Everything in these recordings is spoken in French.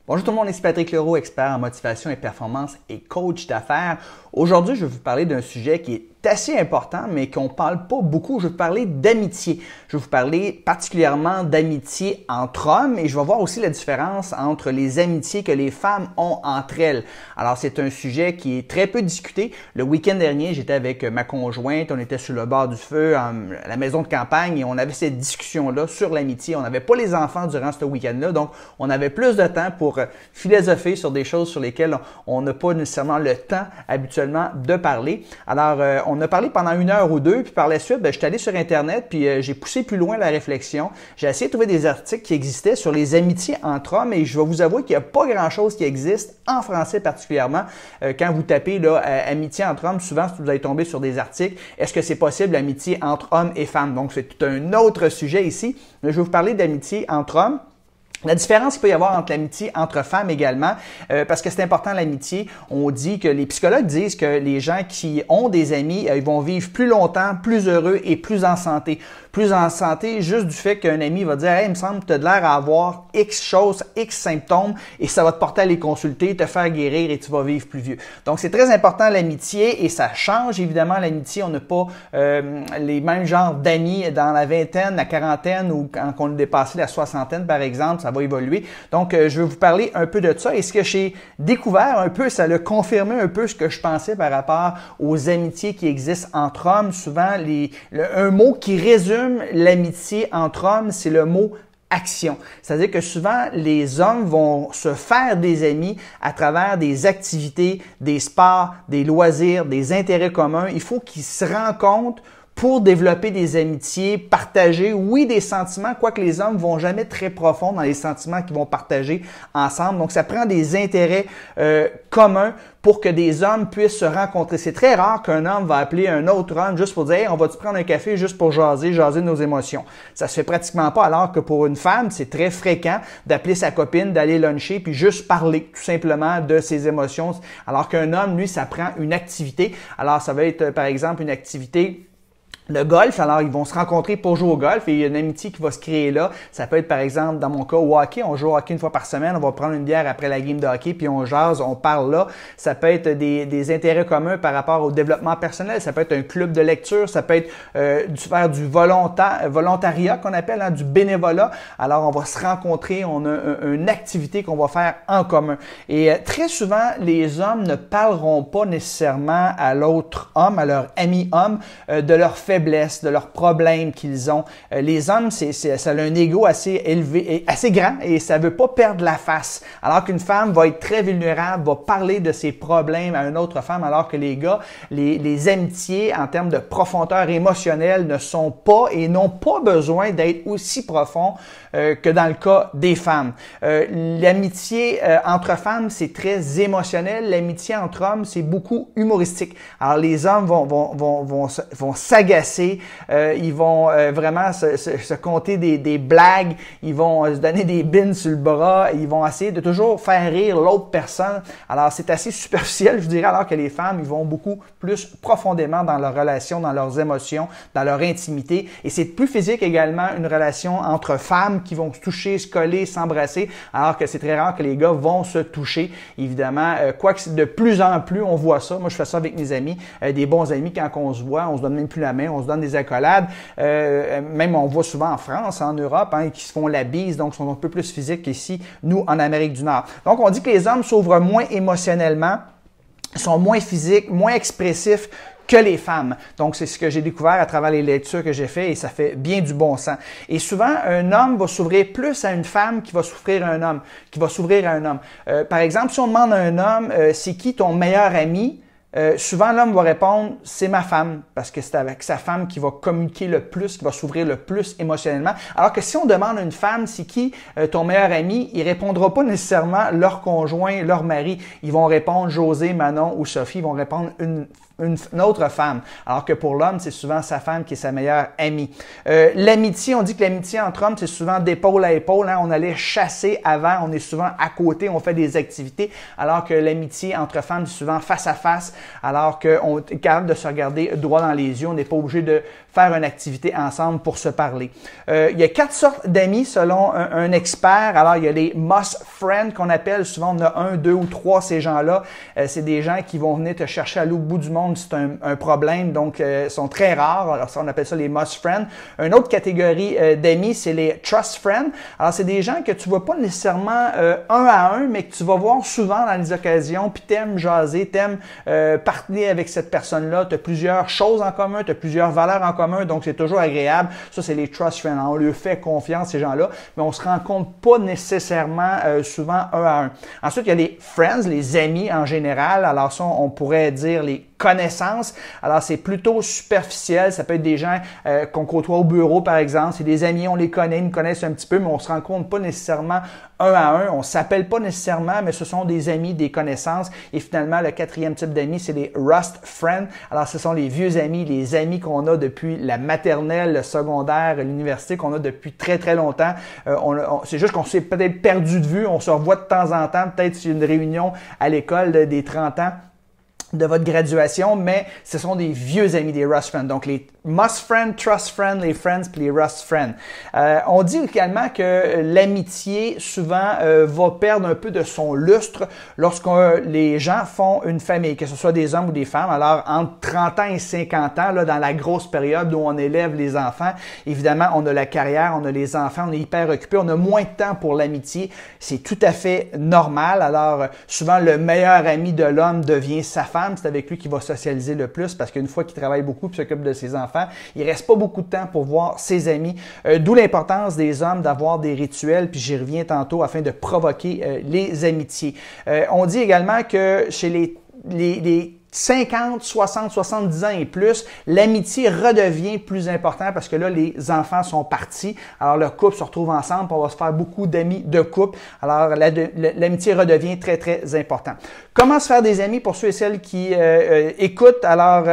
Bonjour tout le monde, ici Patrick Leroux, expert en motivation et performance et coach d'affaires. Aujourd'hui, je vais vous parler d'un sujet qui est assez important, mais qu'on ne parle pas beaucoup. Je vais vous parler d'amitié. Je vais vous parler particulièrement d'amitié entre hommes et je vais voir aussi la différence entre les amitiés que les femmes ont entre elles. Alors, c'est un sujet qui est très peu discuté. Le week-end dernier, j'étais avec ma conjointe, on était sur le bord du feu, à la maison de campagne et on avait cette discussion-là sur l'amitié. On n'avait pas les enfants durant ce week-end-là, donc on avait plus de temps pour philosopher sur des choses sur lesquelles on n'a pas nécessairement le temps habituellement de parler. Alors, on a parlé pendant 1 heure ou 2, puis par la suite, je suis allé sur Internet, puis j'ai poussé plus loin la réflexion. J'ai essayé de trouver des articles qui existaient sur les amitiés entre hommes et je vais vous avouer qu'il n'y a pas grand-chose qui existe, en français particulièrement. Quand vous tapez là, amitié entre hommes, souvent vous allez tomber sur des articles. Est-ce que c'est possible l'amitié entre hommes et femmes? Donc, c'est tout un autre sujet ici. Mais je vais vous parler d'amitié entre hommes. La différence qu'il peut y avoir entre l'amitié entre femmes également, parce que c'est important l'amitié, on dit que les psychologues disent que les gens qui ont des amis, ils vont vivre plus longtemps, plus heureux et plus en santé. Plus en santé juste du fait qu'un ami va dire « Hey, il me semble que tu as l'air à avoir X choses, X symptômes et ça va te porter à les consulter, te faire guérir et tu vas vivre plus vieux. » Donc, c'est très important l'amitié et ça change évidemment l'amitié. On n'a pas les mêmes genres d'amis dans la vingtaine, la quarantaine ou quand on a dépassé la soixantaine par exemple, ça va évoluer. Donc, je vais vous parler un peu de ça et ce que j'ai découvert un peu, ça a confirmé un peu ce que je pensais par rapport aux amitiés qui existent entre hommes. Souvent, un mot qui résume l'amitié entre hommes, c'est le mot action. C'est-à-dire que souvent, les hommes vont se faire des amis à travers des activités, des sports, des loisirs, des intérêts communs. Il faut qu'ils se rencontrent pour développer des amitiés, partager, oui, des sentiments, quoique les hommes vont jamais très profonds dans les sentiments qu'ils vont partager ensemble. Donc, ça prend des intérêts communs pour que des hommes puissent se rencontrer. C'est très rare qu'un homme va appeler un autre homme juste pour dire hey, « on va-tu prendre un café juste pour jaser de nos émotions ». Ça se fait pratiquement pas, alors que pour une femme, c'est très fréquent d'appeler sa copine, d'aller luncher, puis juste parler tout simplement de ses émotions. Alors qu'un homme, lui, ça prend une activité. Alors, ça va être, par exemple, une activité le golf, alors ils vont se rencontrer pour jouer au golf et il y a une amitié qui va se créer là. Ça peut être par exemple, dans mon cas, au hockey. On joue au hockey 1 fois par semaine, on va prendre une bière après la game de hockey puis on jase, on parle là. Ça peut être des intérêts communs par rapport au développement personnel. Ça peut être un club de lecture, ça peut être faire du volontariat qu'on appelle, du bénévolat. Alors on va se rencontrer, on a une activité qu'on va faire en commun. Et très souvent, les hommes ne parleront pas nécessairement à l'autre homme, à leur ami homme, de leur faiblesses, de leurs problèmes qu'ils ont. Les hommes, ça a un ego assez élevé, et assez grand et ça veut pas perdre la face. Alors qu'une femme va être très vulnérable, va parler de ses problèmes à une autre femme, alors que les gars, les amitiés en termes de profondeur émotionnelle ne sont pas et n'ont pas besoin d'être aussi profonds que dans le cas des femmes. L'amitié entre femmes, c'est très émotionnel. L'amitié entre hommes, c'est beaucoup humoristique. Alors les hommes vont s'agacer. Ils vont vraiment se compter des blagues, ils vont se donner des bines sur le bras, ils vont essayer de toujours faire rire l'autre personne. Alors, c'est assez superficiel, je dirais, alors que les femmes, ils vont beaucoup plus profondément dans leurs relations, dans leurs émotions, dans leur intimité. Et c'est plus physique également, une relation entre femmes qui vont se toucher, se coller, s'embrasser, alors que c'est très rare que les gars vont se toucher. Évidemment, quoique de plus en plus, on voit ça. Moi, je fais ça avec mes amis, des bons amis, quand on se voit, on se donne même plus la main, on se donne des accolades. Même on voit souvent en France, en Europe, qui se font la bise, donc sont un peu plus physiques qu'ici, nous, en Amérique du Nord. Donc, on dit que les hommes s'ouvrent moins émotionnellement, sont moins physiques, moins expressifs que les femmes. Donc, c'est ce que j'ai découvert à travers les lectures que j'ai faites et ça fait bien du bon sens. Et souvent, un homme va s'ouvrir plus à une femme qui va s'ouvrir à un homme, par exemple, si on demande à un homme, c'est qui ton meilleur ami? Souvent, l'homme va répondre « c'est ma femme » parce que c'est avec sa femme qu'il va communiquer le plus, qu'il va s'ouvrir le plus émotionnellement. Alors que si on demande à une femme « c'est qui ton meilleur ami », il répondra pas nécessairement leur conjoint, leur mari. Ils vont répondre José, Manon ou Sophie. Ils vont répondre une autre femme. Alors que pour l'homme, c'est souvent sa femme qui est sa meilleure amie. L'amitié, on dit que l'amitié entre hommes, c'est souvent d'épaule à épaule. On allait chasser avant, on est souvent à côté, on fait des activités. Alors que l'amitié entre femmes, c'est souvent face à face. alors qu'on est capable de se regarder droit dans les yeux. On n'est pas obligé de faire une activité ensemble pour se parler. Il y a 4 sortes d'amis selon un expert. Alors, il y a les must friends qu'on appelle. Souvent, on a 1, 2 ou 3 ces gens-là. C'est des gens qui vont venir te chercher à l'autre bout du monde si tu as un problème. Donc, ils sont très rares. Alors, ça, on appelle ça les must friends. Une autre catégorie d'amis, c'est les trust friends. Alors, c'est des gens que tu ne vois pas nécessairement un à un, mais que tu vas voir souvent dans les occasions, puis t'aimes jaser, t'aimes parler avec cette personne-là. Tu as plusieurs choses en commun, tu as plusieurs valeurs en commun. Donc, c'est toujours agréable. Ça, c'est les trust friends. On leur fait confiance, ces gens-là, mais on se rencontre pas nécessairement souvent un à un. Ensuite, il y a les friends, les amis en général. Alors ça, on pourrait dire les connaissances. Alors, c'est plutôt superficiel. Ça peut être des gens qu'on côtoie au bureau, par exemple. C'est des amis, on les connaît, ils nous connaissent un petit peu, mais on se rencontre pas nécessairement un à un. On s'appelle pas nécessairement, mais ce sont des amis, des connaissances. Et finalement, le 4e type d'amis, c'est les rust friends. Alors, ce sont les vieux amis, les amis qu'on a depuis la maternelle, le secondaire, l'université, qu'on a depuis très, très longtemps. C'est juste qu'on s'est peut-être perdu de vue. On se revoit de temps en temps, peut-être sur une réunion à l'école des 30 ans de votre graduation, mais ce sont des vieux amis, des rust friends. Donc, les must friends, trust friends, les friends puis les rust friends. On dit également que l'amitié, souvent, va perdre un peu de son lustre lorsque les gens font une famille, que ce soit des hommes ou des femmes. Alors, entre 30 ans et 50 ans, là, dans la grosse période où on élève les enfants, évidemment, on a la carrière, on a les enfants, on est hyper occupé, on a moins de temps pour l'amitié. C'est tout à fait normal. Alors, souvent, le meilleur ami de l'homme devient sa femme. C'est avec lui qu'il va socialiser le plus parce qu'une fois qu'il travaille beaucoup et s'occupe de ses enfants, il reste pas beaucoup de temps pour voir ses amis. D'où l'importance des hommes d'avoir des rituels, puis j'y reviens tantôt, afin de provoquer les amitiés. On dit également que chez les 50, 60, 70 ans et plus, l'amitié redevient plus importante parce que là, les enfants sont partis. Alors, le couple se retrouve ensemble, puis on va se faire beaucoup d'amis de couple. Alors, l'amitié redevient très, très important. Comment se faire des amis pour ceux et celles qui écoutent? Alors,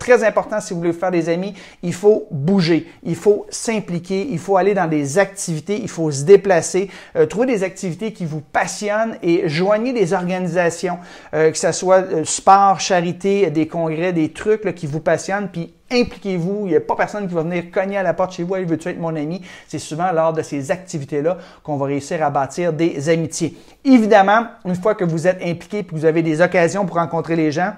très important, si vous voulez faire des amis, il faut bouger, il faut s'impliquer, il faut aller dans des activités, il faut se déplacer, trouver des activités qui vous passionnent et joignez des organisations, que ce soit sport, charité, des congrès, des trucs là, qui vous passionnent, puis impliquez-vous. Il n'y a pas personne qui va venir cogner à la porte chez vous. Hey, veux-tu être mon ami? C'est souvent lors de ces activités-là qu'on va réussir à bâtir des amitiés. Évidemment, une fois que vous êtes impliqué et que vous avez des occasions pour rencontrer les gens,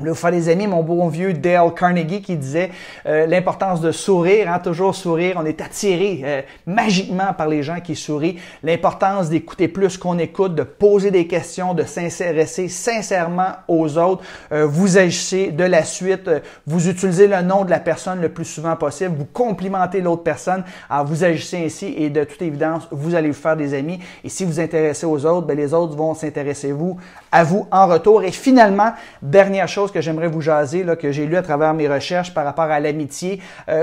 vous faire des amis, mon bon vieux Dale Carnegie qui disait l'importance de sourire, hein, toujours sourire. On est attiré magiquement par les gens qui sourient. L'importance d'écouter plus qu'on écoute, de poser des questions, de s'intéresser sincèrement aux autres. Vous agissez de la suite. Vous utilisez le nom de la personne le plus souvent possible. Vous complimentez l'autre personne. Alors, vous agissez ainsi et de toute évidence, vous allez vous faire des amis. Et si vous vous intéressez aux autres, bien, les autres vont s'intéresser à vous en retour. Et finalement, dernière chose que j'aimerais vous jaser, là, que j'ai lu à travers mes recherches par rapport à l'amitié,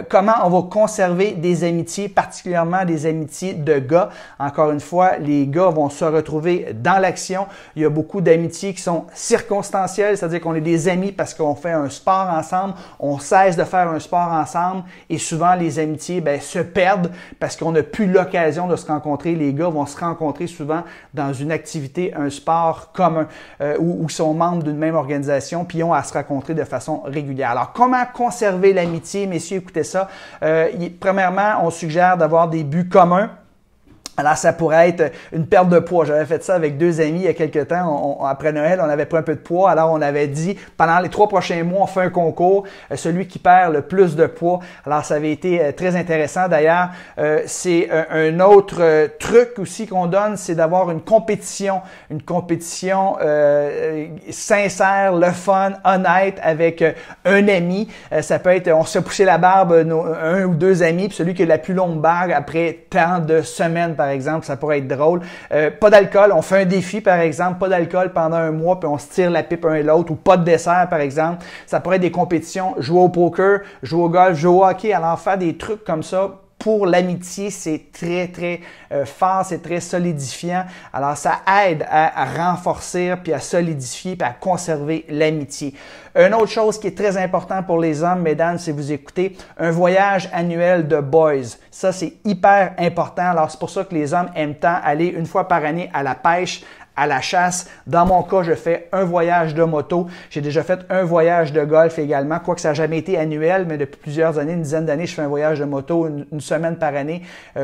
comment on va conserver des amitiés, particulièrement des amitiés de gars. Encore une fois, les gars vont se retrouver dans l'action. Il y a beaucoup d'amitiés qui sont circonstancielles, c'est-à-dire qu'on est des amis parce qu'on fait un sport ensemble, on cesse de faire un sport ensemble et souvent les amitiés se perdent parce qu'on n'a plus l'occasion de se rencontrer. Les gars vont se rencontrer souvent dans une activité, un sport commun où sont membres d'une même organisation puis ils ont à se rencontrer de façon régulière. Alors, comment conserver l'amitié? Messieurs, écoutez ça. Premièrement, on suggère d'avoir des buts communs. Alors, ça pourrait être une perte de poids. J'avais fait ça avec 2 amis il y a quelques temps. Après Noël, on avait pris un peu de poids. Alors, on avait dit, pendant les 3 prochains mois, on fait un concours. Celui qui perd le plus de poids. Alors, ça avait été très intéressant. D'ailleurs, c'est un autre truc aussi qu'on donne, c'est d'avoir une compétition. Une compétition sincère, le fun, honnête avec un ami. Ça peut être, on se fait pousser la barbe, un ou 2 amis, puis celui qui a la plus longue barbe après tant de semaines, par exemple, ça pourrait être drôle. Pas d'alcool, on fait un défi, par exemple, pas d'alcool pendant un mois, puis on se tire la pipe un et l'autre, ou pas de dessert, par exemple. Ça pourrait être des compétitions, jouer au poker, jouer au golf, jouer au hockey. Alors, faire des trucs comme ça pour l'amitié, c'est très, très fort, c'est très solidifiant. Alors, ça aide à renforcer, puis à solidifier, puis à conserver l'amitié. Une autre chose qui est très importante pour les hommes, mesdames, si vous écoutez, un voyage annuel de boys. Ça, c'est hyper important. Alors, c'est pour ça que les hommes aiment tant aller une fois par année à la pêche, à la chasse. Dans mon cas, je fais un voyage de moto. J'ai déjà fait un voyage de golf également, quoique ça n'a jamais été annuel, mais depuis plusieurs années, une dizaine d'années, je fais un voyage de moto une semaine par année,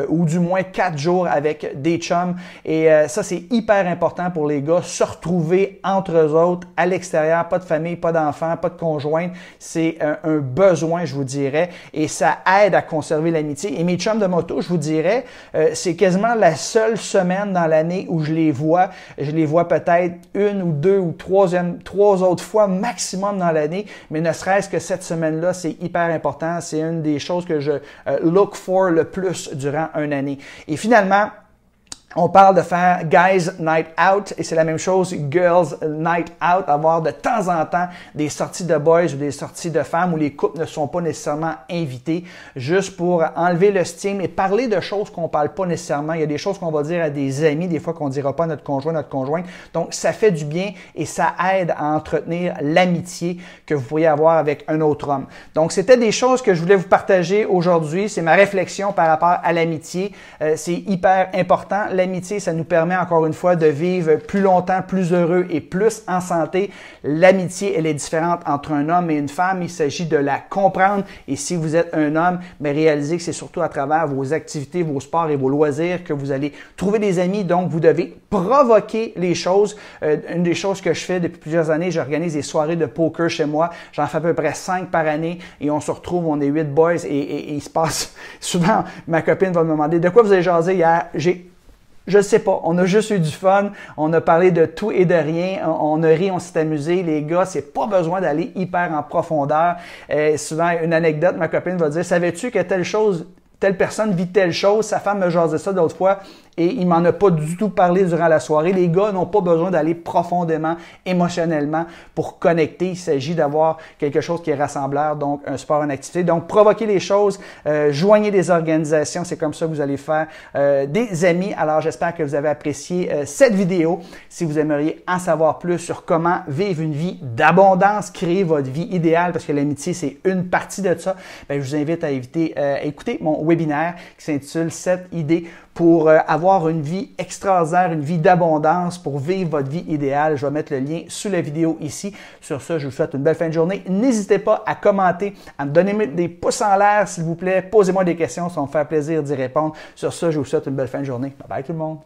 ou du moins 4 jours avec des chums. Et ça, c'est hyper important pour les gars, se retrouver entre eux autres, à l'extérieur, pas de famille, pas d'enfants, pas de conjointe. C'est un besoin, je vous dirais, et ça aide à conserver l'amitié. Et mes chums de moto, je vous dirais, c'est quasiment la seule semaine dans l'année où je les vois. Je les vois peut-être une ou deux ou trois autres fois maximum dans l'année, mais ne serait-ce que cette semaine-là, c'est hyper important. C'est une des choses que je look for le plus durant une année. Et finalement, on parle de faire Guys Night Out et c'est la même chose Girls Night Out, avoir de temps en temps des sorties de boys ou des sorties de femmes où les couples ne sont pas nécessairement invités, juste pour enlever le stigme et parler de choses qu'on parle pas nécessairement. Il y a des choses qu'on va dire à des amis, des fois qu'on dira pas à notre conjoint, notre conjointe. Donc ça fait du bien et ça aide à entretenir l'amitié que vous pourriez avoir avec un autre homme. Donc c'était des choses que je voulais vous partager aujourd'hui. C'est ma réflexion par rapport à l'amitié. C'est hyper important. L'amitié, ça nous permet encore une fois de vivre plus longtemps, plus heureux et plus en santé. L'amitié, elle est différente entre un homme et une femme. Il s'agit de la comprendre. Et si vous êtes un homme, mais réalisez que c'est surtout à travers vos activités, vos sports et vos loisirs que vous allez trouver des amis. Donc, vous devez provoquer les choses. Une des choses que je fais depuis plusieurs années, j'organise des soirées de poker chez moi. J'en fais à peu près 5 par année et on se retrouve, on est 8 boys et il se passe souvent, ma copine va me demander de quoi vous avez jasé hier. Je ne sais pas, on a juste eu du fun, on a parlé de tout et de rien, on a ri, on s'est amusé, les gars, c'est pas besoin d'aller hyper en profondeur. Souvent, une anecdote, ma copine va dire, savais-tu que telle personne vit telle chose, sa femme me jasait ça d'autres fois et il m'en a pas du tout parlé durant la soirée. Les gars n'ont pas besoin d'aller profondément, émotionnellement pour connecter. Il s'agit d'avoir quelque chose qui est rassembleur, donc un sport, une activité. Donc, provoquez les choses, joignez des organisations, c'est comme ça que vous allez faire des amis. Alors, j'espère que vous avez apprécié cette vidéo. Si vous aimeriez en savoir plus sur comment vivre une vie d'abondance, créer votre vie idéale, parce que l'amitié, c'est une partie de ça, bien, je vous invite à écouter mon webinaire qui s'intitule « 7 idées pour avoir une vie extraordinaire, une vie d'abondance, pour vivre votre vie idéale ». Je vais mettre le lien sous la vidéo ici. Sur ça, je vous souhaite une belle fin de journée. N'hésitez pas à commenter, à me donner des pouces en l'air, s'il vous plaît. Posez-moi des questions, ça va me faire plaisir d'y répondre. Sur ça, je vous souhaite une belle fin de journée. Bye bye tout le monde.